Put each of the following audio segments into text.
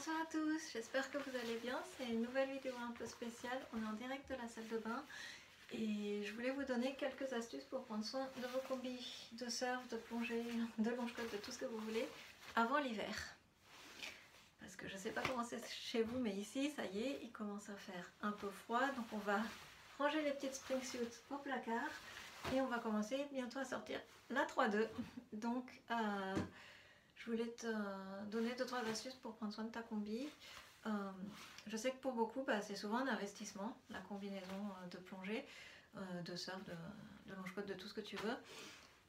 Bonsoir à tous, j'espère que vous allez bien. C'est une nouvelle vidéo un peu spéciale. On est en direct de la salle de bain et je voulais vous donner quelques astuces pour prendre soin de vos combis de surf, de plongée, de longe-côte, de tout ce que vous voulez avant l'hiver. Parce que je ne sais pas comment c'est chez vous, mais ici, ça y est, il commence à faire un peu froid. Donc on va ranger les petites spring suits au placard et on va commencer bientôt à sortir la 3-2. Donc je voulais te donner 2-3 astuces pour prendre soin de ta combi. Je sais que pour beaucoup, c'est souvent un investissement, la combinaison de plongée, de surf, de longe-côte, de tout ce que tu veux.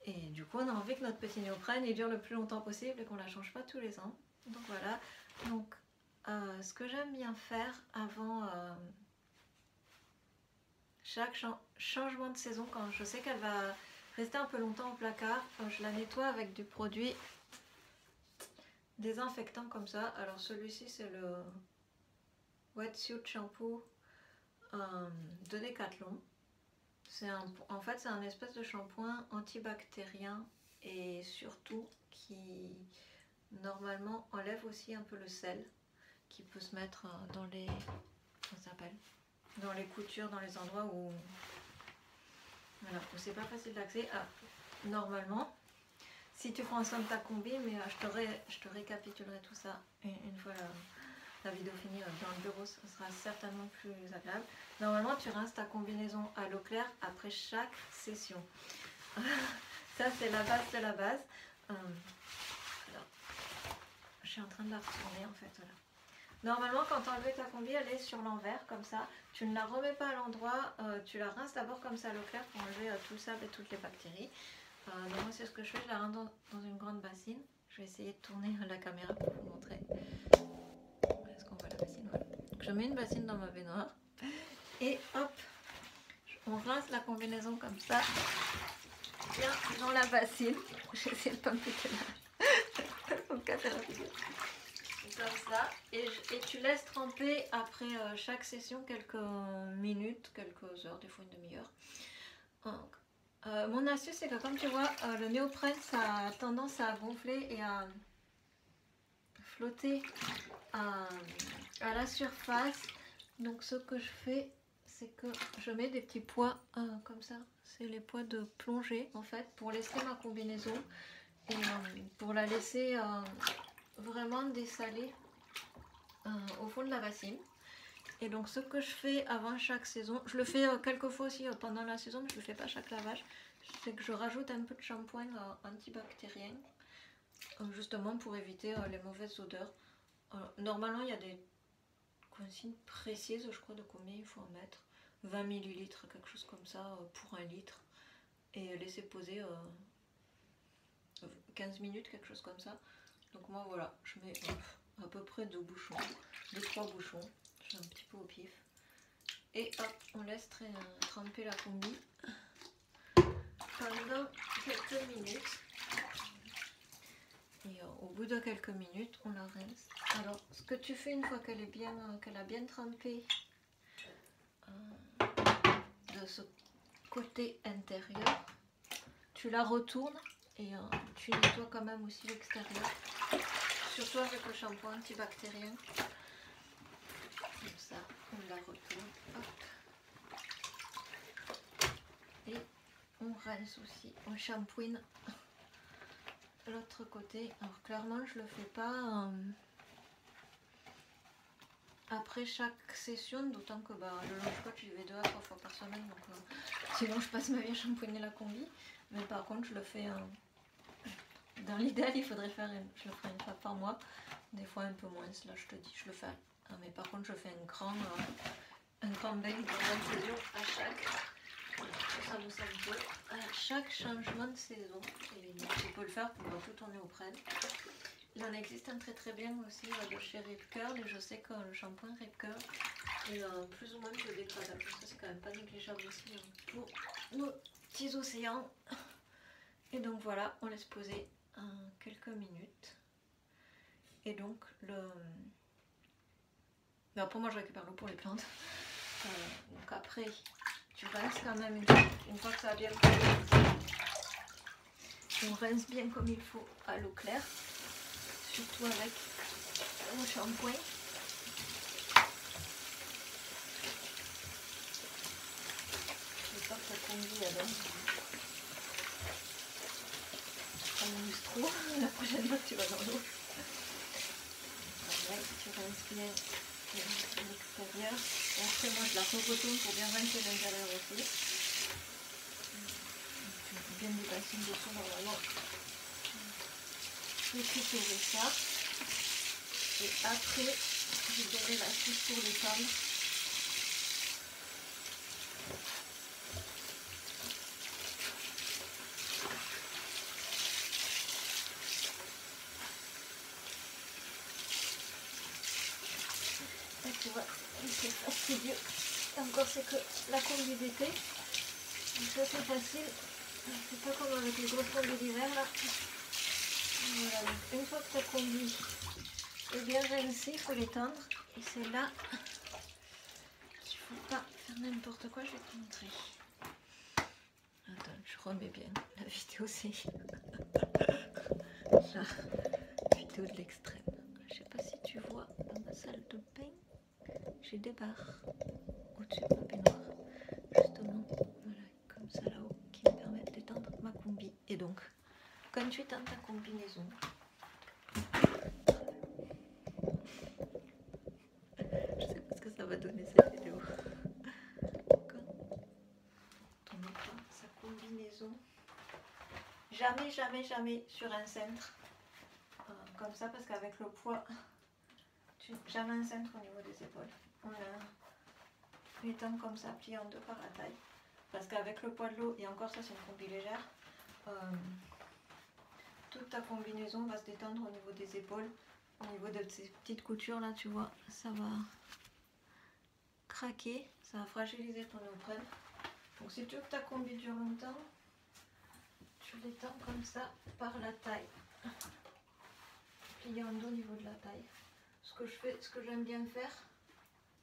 Et du coup, on a envie que notre petit néoprène il dure le plus longtemps possible et qu'on ne la change pas tous les ans. Donc voilà. Donc, ce que j'aime bien faire avant chaque changement de saison, quand je sais qu'elle va rester un peu longtemps au placard, je la nettoie avec du produit désinfectant comme ça. Alors celui-ci c'est le Wetsuit Shampoo de Decathlon. En fait c'est un espèce de shampoing antibactérien et surtout qui normalement enlève aussi un peu le sel qui peut se mettre dans les dans les coutures, dans les endroits où voilà, où c'est pas facile d'accès. Normalement si tu prends soin de ta combi, mais je te récapitulerai tout ça une fois la vidéo finie dans le bureau, ce sera certainement plus agréable. Normalement, tu rinces ta combinaison à l'eau claire après chaque session. Ça, c'est la base de la base. Alors, je suis en train de la retourner en fait. Voilà. Normalement, quand tu enlèves ta combi, elle est sur l'envers, comme ça. Tu ne la remets pas à l'endroit, tu la rinces d'abord comme ça à l'eau claire pour enlever tout le sable et toutes les bactéries. Donc moi c'est ce que je fais, je la rince dans une grande bassine. Je vais essayer de tourner la caméra pour vous montrer. Est-ce qu'on voit la bassine? Voilà. Donc je mets une bassine dans ma baignoire et hop, on rince la combinaison comme ça, bien dans la bassine. J'essaie de ne pas me péter là. Pour me casser la figure. Comme ça, et tu laisses tremper après chaque session quelques minutes, quelques heures, des fois une demi-heure. Mon astuce c'est que comme tu vois le néoprène ça a tendance à gonfler et à flotter à la surface. Donc ce que je fais c'est que je mets des petits pois comme ça, c'est les pois de plongée en fait pour laisser ma combinaison et pour la laisser vraiment dessaler au fond de la bassine. Et donc ce que je fais avant chaque saison, je le fais quelques fois aussi pendant la saison, mais je ne le fais pas chaque lavage, c'est que je rajoute un peu de shampoing antibactérien, justement pour éviter les mauvaises odeurs. Normalement il y a des consignes précises, je crois, de combien il faut en mettre. 20 ml, quelque chose comme ça, pour 1 litre. Et laisser poser 15 minutes, quelque chose comme ça. Donc moi voilà, je mets à peu près 2 bouchons, 2-3 bouchons. Un petit peu au pif et hop, on laisse tremper la combi pendant quelques minutes et au bout de quelques minutes on la rince. Alors ce que tu fais une fois qu'elle a bien trempé de ce côté intérieur, tu la retournes et tu nettoies quand même aussi l'extérieur, surtout avec le shampoing antibactérien. Comme ça, on la retourne, hop. Et on rince aussi, on shampouine l'autre côté. Alors clairement, je le fais pas après chaque session, d'autant que le longe-côte, j'y vais 2 à 3 fois par semaine, donc sinon je passe ma vie à shampouiner la combi. Mais par contre, je le fais dans l'idéal, je le ferai une fois par mois, des fois un peu moins. Là, je te dis, je le fais. Mais par contre je fais un grand bain d'hydrosaison à chaque changement de saison. Et tu peux le faire pour tout ton néoprène. Il en existe un très bien aussi de chez Rip Curl, et je sais que le shampoing Rip Curl est plus ou moins biodégradable. Ça c'est quand même pas négligeable aussi pour nos petits océans. Et donc voilà, on laisse poser quelques minutes. Et donc mais après moi je récupère l'eau pour les plantes. Donc après tu rinces quand même une fois que ça a bien coulé. On rince bien comme il faut à l'eau claire, surtout avec mon shampoing. J'espère que ça conduit alors. Ça m'amuse trop la prochaine fois que tu vas dans l'eau. Pareil, tu rinces bien l'extérieur. Et après moi je la retourne pour bien rincer l'intérieur aussi. Tu mets bien du bassin dessous normalement. Récupérer ça. Et après, je verrai la suite pour les femmes. Et tu vois, c'est fastidieux. Et encore, c'est que la combi d'été. Donc ça, c'est facile. C'est pas comme avec les grosses combis d'hiver là. Voilà, donc une fois que ta combi est bien rincée, il faut l'étendre. Et c'est là qu'il ne faut pas faire n'importe quoi. Je vais te montrer. Attends, je remets bien la vidéo, c'est la vidéo de l'extrême. Je sais pas si tu vois dans ma salle de bain, j'ai des barres au-dessus de ma baignoire. Justement, voilà, comme ça là-haut, qui me permettent d'étendre ma combi. Et donc, quand tu étends ta combinaison, je sais pas ce que ça va donner cette vidéo. Quand on étend sa combinaison, jamais, jamais, jamais sur un centre. Comme ça, parce qu'avec le poids, jamais un centre au niveau des épaules. On l'étend comme ça, plié en deux par la taille. Parce qu'avec le poids de l'eau, et encore ça c'est une combi légère, toute ta combinaison va se détendre au niveau des épaules. Au niveau de ces petites coutures là, tu vois, ça va craquer, ça va fragiliser ton néoprène. Donc si tu veux que ta combi dure longtemps, tu l'étends comme ça par la taille. Plié en deux au niveau de la taille. Ce que j'aime bien faire,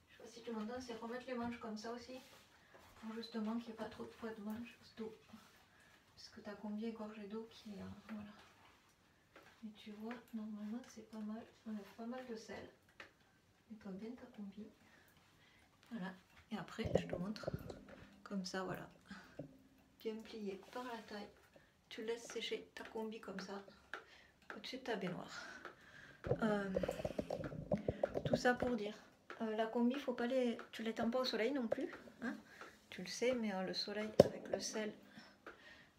je sais pas si tu m'entends, c'est remettre les manches comme ça aussi, pour justement qu'il n'y ait pas trop de poids de manche d'eau. Parce que ta combi est gorgée d'eau qui voilà. Et tu vois, normalement c'est pas mal, ça enlève pas mal de sel. Nettoie bien ta combi. Voilà. Et après, je te montre comme ça, voilà. Bien plié par la taille. Tu laisses sécher ta combi comme ça, au-dessus de ta baignoire. Tout ça pour dire, la combi, faut pas tu l'étends pas au soleil non plus, hein, tu le sais, mais le soleil avec le sel,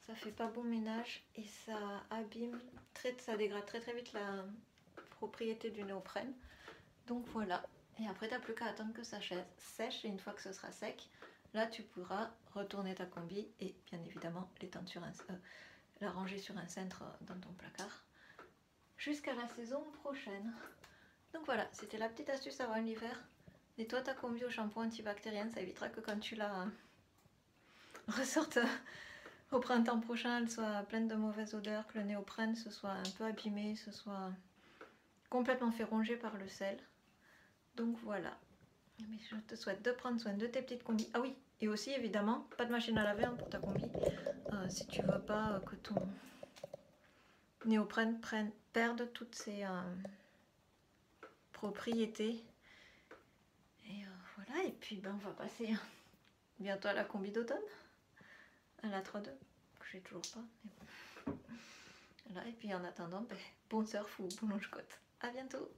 ça fait pas bon ménage et ça abîme, ça dégrade très très vite la propriété du néoprène. Donc voilà, et après tu n'as plus qu'à attendre que ça sèche et une fois que ce sera sec, là tu pourras retourner ta combi et bien évidemment l'étendre sur la ranger sur un cintre dans ton placard jusqu'à la saison prochaine. Donc voilà, c'était la petite astuce avant l'hiver. Nettoie ta combi au shampoing antibactérien, ça évitera que quand tu la ressortes au printemps prochain, elle soit pleine de mauvaises odeurs, que le néoprène se soit un peu abîmé, se soit complètement fait ronger par le sel. Donc voilà. Mais je te souhaite de prendre soin de tes petites combis. Ah oui, et aussi évidemment, pas de machine à laver pour ta combi. Si tu veux pas que ton néoprène perde toutes ses propriétés. Et voilà, et puis on va passer bientôt à la combi d'automne, à la 3-2, que j'ai toujours pas. Mais bon. Voilà, et puis en attendant, bon surf ou bon longe-côte. À bientôt!